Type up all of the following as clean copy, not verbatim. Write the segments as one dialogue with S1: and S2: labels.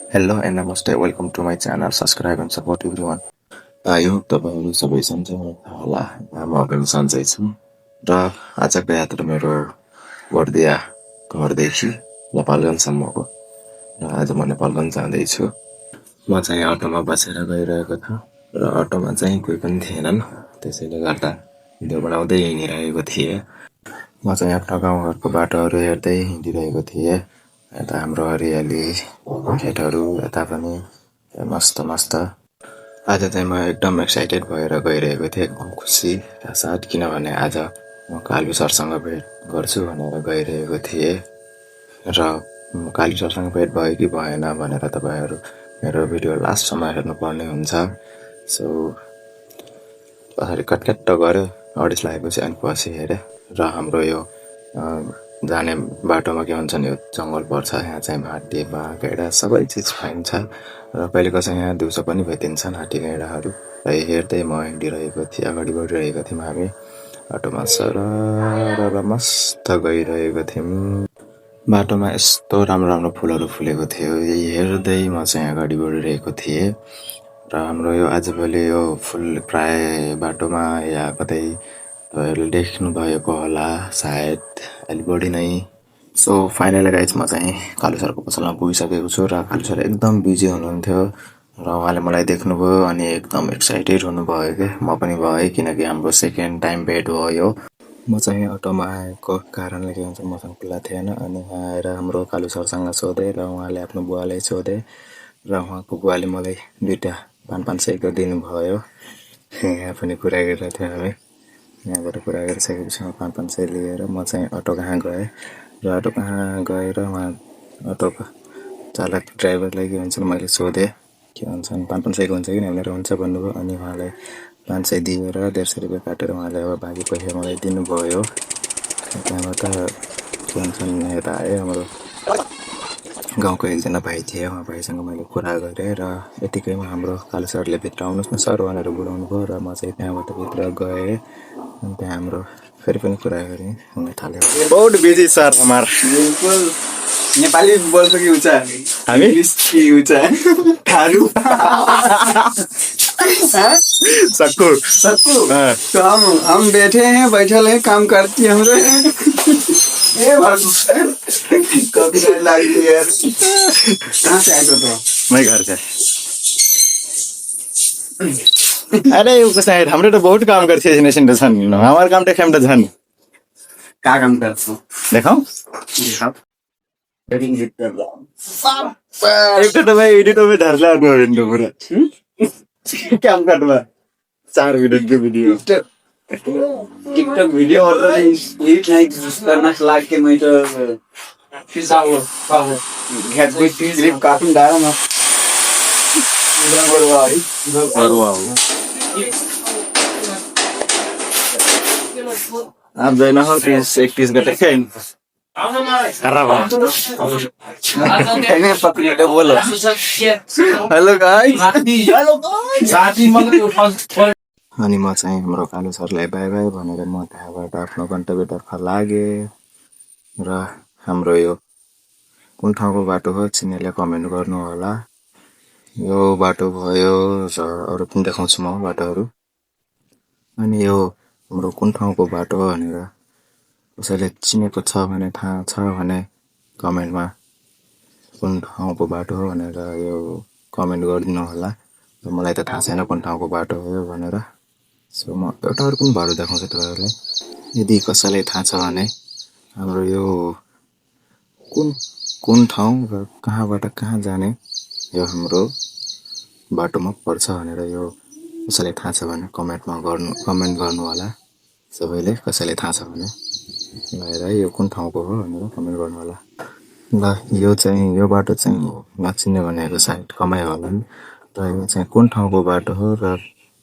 S1: Hello and namaste. Welcome to my channel. Subscribe and support everyone. I hope तपाईँहरू सबै सन्चै हुनुहुन्छ होला। म पनि सन्चै छु र आजको यात्रा मेरो बर्दिया घरदेखि नेपालगञ्जसम्मको र आज म नेपालगञ्ज जाँदैछु। म चाहिँ अटोमा बसेर गइरहेको थिएँ र अटोमा चाहिँ कोही पनि थिएनन्, त्यसैले गर्दा भिडियो बनाउँदै हिँडिरहेको थिएँ। म चाहिँ आफ्नो गाउँघरको बाटोहरू हेर्दै हिँडिरहेको थिएँ। यता हाम्रो हरियाली खेतहरू, यता पनि मस्त मस्त। आज चाहिँ म एकदम एक्साइटेड भएर गइरहेको थिएँ, एकदम खुसी का साथ, किनभने आज म कालु सरसँग भेट गर्छु भनेर गइरहेको थिएँ र कालु सरसँग भेट भयो कि भएन भनेर तपाईँहरू मेरो भिडियो लास्टसम्म हेर्नुपर्ने हुन्छ। सो पछाडि कटकट्ट गऱ्यो, अडिस लागेपछि अनि पछि हेरेँ र हाम्रो यो जाने बाटोमा के भन्छन्, यो जङ्गल पर्छ। यहाँ चाहिँ हात्ती, बाघ, गैँडा सबै चिज पाइन्छ र कहिलेको चाहिँ यहाँ दिउँसो पनि भेटिन्छन् हात्ती गैँडाहरू। र हेर्दै म हिँडिरहेको थिएँ, अगाडि बढिरहेको थियौँ हामी बाटोमा सरर मस्त गइरहेको थियौँ। बाटोमा यस्तो राम्रो राम्रो फुलहरू फुलेको थियो, यही हेर्दै म चाहिँ अगाडि बढिरहेको थिएँ। र हाम्रो यो आजभोलि यो फुल प्राय बाटोमा या कतै तपाईँहरूले देख्नुभएको होला सायद अलि बढी नै। सो फाइनली गाइज म चाहिँ कालु सरको पसलमा पुगिसकेको छु र कालु सर एकदम बिजी हुनुहुन्थ्यो र उहाँले मलाई देख्नुभयो अनि एकदम एक्साइटेड हुनुभयो कि म पनि भएँ, किनकि हाम्रो सेकेन्ड टाइम भेट हो यो। म चाहिँ अटोमा आएको कारणले के भन्छ मसँग खुल्ला थिएन, अनि यहाँ आएर हाम्रो कालु सरसँग सोधेँ र उहाँले आफ्नो बुवालाई सोधे र उहाँको बुवाले मलाई 2टा 500 दिनुभयो। यहाँ पनि कुरा गरिरहेको थियौँ हामी, यहाँबाट कुरा गरिसकेपछि 500 लिएर म चाहिँ अटो कहाँ गएँ र अटो कहाँ गएर उहाँ अटोको चालक ड्राइभरलाई के भन्छन् मैले सोधेँ के भन्छन् 500 हुन्छ कि भनेर, हुन्छ भन्नुभयो। अनि उहाँलाई 500 दिएर 150 रुपियाँ काटेर उहाँले अब बाँकी पैसा मलाई दिनुभयो। त्यहाँबाट के भन्छन् यता आएँ, हाम्रो गाउँको एकजना भाइ थिए, उहाँ भाइसँग मैले कुरा गरेँ र यतिकैमा हाम्रो कालु सरले भित्र आउनुहोस् न सर भनेर बोलाउनु भयो र म चाहिँ त्यहाँबाट भित्र गएँ। अनि त्यहाँ हाम्रो फेरि पनि कुरा गरेँ हुन थाल्यो। बहुत बिजी सर हमार।
S2: बिल्कुल नेपाली बोल सके ऊंचा
S1: हामी
S2: इंग्लिश की ऊंचा थारू
S1: सक्कु
S2: सबको तो हम बैठे हैं, बैठल है, काम करती है हमरे ये कभी लगती है यार। कहाँ से आए हो तो?
S1: मैं घर से। अरे उसको शायद हमरे तो बहुत काम करते हैं नेशन दसन, हमार काम देखे हम दसन
S2: क्या काम करते हो?
S1: देखाओ
S2: एडिटिंग कर रहा हूँ।
S1: एक तो भाई एडिट में धरला दो विंडो पूरा क्या कर रहा 4 मिनट की video
S2: TikTok video order edit नहीं करना लाग के मैं तो फिर जाओ घेर कोई क्लिप कार्टून डाला ना
S1: आप जाना हो 30 घंटे खेल
S2: बोलो
S1: हेलो गाइस अनि म चाहिँ हाम्रो कालु सरलाई बाई बाई भनेर म त्यहाँबाट आफ्नो गन्तव्यतर्फ लागेँ र हाम्रो यो कुन ठाउँको बाटो हो चिनेले कमेन्ट गर्नु होला। यो बाटो भयो, अरू पनि देखाउँछु म बाटोहरू। अनि यो हाम्रो कुन ठाउँको बाटो हो भनेर कसैले चिनेको छ भने, थाहा छ भने कमेन्टमा कुन ठाउँको बाटो हो भनेर यो कमेन्ट गरिदिनु होला। मलाई त थाहा छैन कुन ठाउँको बाटो हो यो भनेर। सो म एउटा अरू पनि बाटो देखाउँछु तपाईँहरूलाई, यदि कसैलाई थाहा छ भने हाम्रो यो कुन ठाउँ र कहाँबाट कहाँ जाने यो हाम्रो बाटोमा पर्छ भनेर यो कसैलाई थाहा छ भने कमेन्ट गर्नु होला। सबैले कसैलाई थाहा छ भने गएर यो कुन ठाउँको हो भनेर कमेन्ट गर्नु होला। ल यो बाटो चाहिँ नचिन्ने भनेको सायद कमै होला नि, र यो चाहिँ कुन ठाउँको बाटो हो र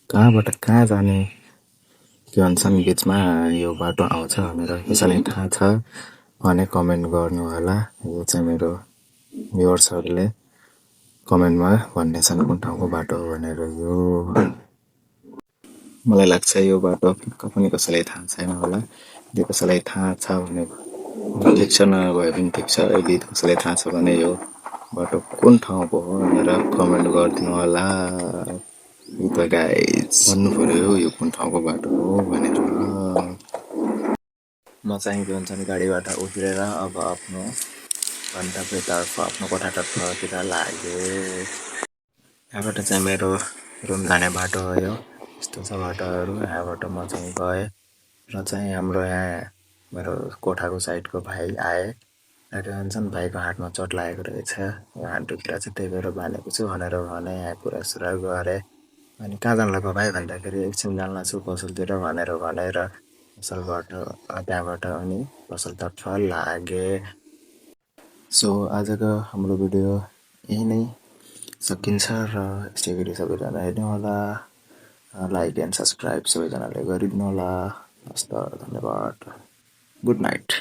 S1: कहाँबाट कहाँ जाने के भन्छन् बिचमा यो बाटो आउँछ भनेर कसैलाई थाहा छ भने कमेन्ट गर्नु होला। यो चाहिँ मेरो भ्युअर्सहरूले कमेन्टमा भन्नेछन् कुन ठाउँको बाटो हो भनेर। यो मलाई लाग्छ यो बाटो पनि कसैलाई थाहा छैन होला। यदि कसैलाई थाहा छ भने ठिक छ, नभए पनि ठिक छ। यदि कसैलाई थाहा छ भने यो बाटो कुन ठाउँको हो भनेर कमेन्ट गरिदिनु होला त गाइज भन्नु पर्यो यो कुन ठाउँको बाटो हो भनेर म चाहिँ के भन्छ नि गाडीबाट उत्रेर अब आफ्नो गन्तव्यतर्फ आफ्नो कोठातर्फतिर लागेँ यहाँबाट चाहिँ मेरो रुम जाने बाटो हो यो यस्तो छ बाटोहरू यहाँबाट म चाहिँ गएँ र चाहिँ हाम्रो यहाँ मेरो कोठाको साइडको भाइ आए र के भन्छन् भाइको हातमा चोट लागेको रहेछ हात दुखेर चाहिँ त्यही भएर भनेको छु भनेर भने यहाँ कुरासुरा गरेँ अनि कहाँ जानु लाग्यो भाइ भन्दाखेरि एकछिन जान लाग्छु पसलतिर भनेर भनेर पसलबाट त्यहाँबाट अनि पसलतर्फ लागेँ सो आजको हाम्रो भिडियो यही नै सकिन्छ र यसै गरी सबैजना हेर्नु होला लाइक एन्ड सब्सक्राइब सबैजनाले गरिदिनु होला हस्त धन्यवाद गुड नाइट